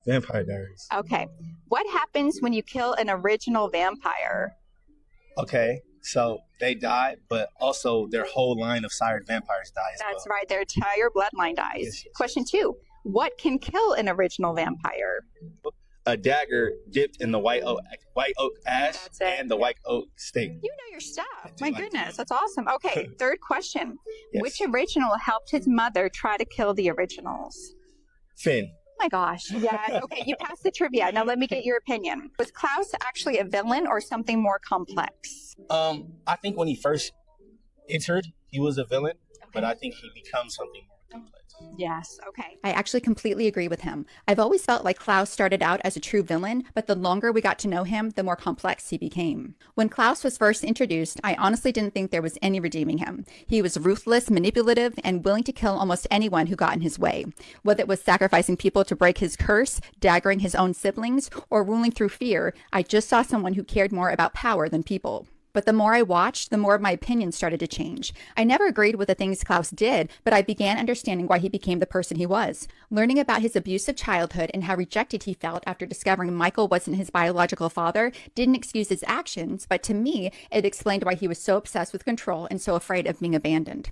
Vampire Diaries. Okay. What happens when you kill an original vampire? Okay, so they die, but also their whole line of sired vampires die as That's well. right. Their entire bloodline dies. Yes. Question 2. What can kill an original vampire? A dagger dipped in the white oak ash That's it. and the white oak stake. You know your stuff. do My like goodness, that. that's awesome. Okay, third question. Yes. Which original helped his mother try to kill the originals? Finn. Oh my gosh. Yeah. Okay, you passed the trivia. Now let me get your opinion. Was Klaus actually a villain or something more complex? I think when he first entered, he was a villain, but I think he becomes something more complex. Yes. Okay. I actually completely agree with him. I've always felt like Klaus started out as a true villain, but the longer we got to know him, the more complex he became. When Klaus was first introduced, I honestly didn't think there was any redeeming him. He was ruthless, manipulative, and willing to kill almost anyone who got in his way. Whether it was sacrificing people to break his curse, daggering his own siblings, or ruling through fear, I just saw someone who cared more about power than people. But the more I watched, the more my opinion started to change. I never agreed with the things Klaus did, but I began understanding why he became the person he was. Learning about his abusive childhood and how rejected he felt after discovering Michael wasn't his biological father didn't excuse his actions, but to me, it explained why he was so obsessed with control and so afraid of being abandoned.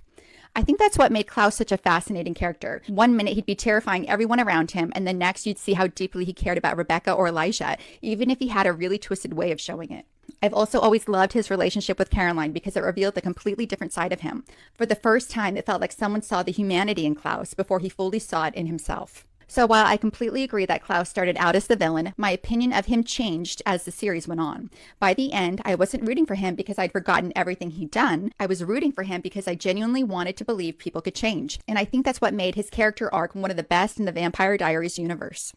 I think that's what made Klaus such a fascinating character. One minute he'd be terrifying everyone around him, and the next you'd see how deeply he cared about Rebecca or Elijah, even if he had a really twisted way of showing it. I've also always loved his relationship with Caroline because it revealed a completely different side of him. For the first time, it felt like someone saw the humanity in Klaus before he fully saw it in himself. So while I completely agree that Klaus started out as the villain, my opinion of him changed as the series went on. By the end, I wasn't rooting for him because I'd forgotten everything he'd done. I was rooting for him because I genuinely wanted to believe people could change. And I think that's what made his character arc one of the best in the Vampire Diaries universe.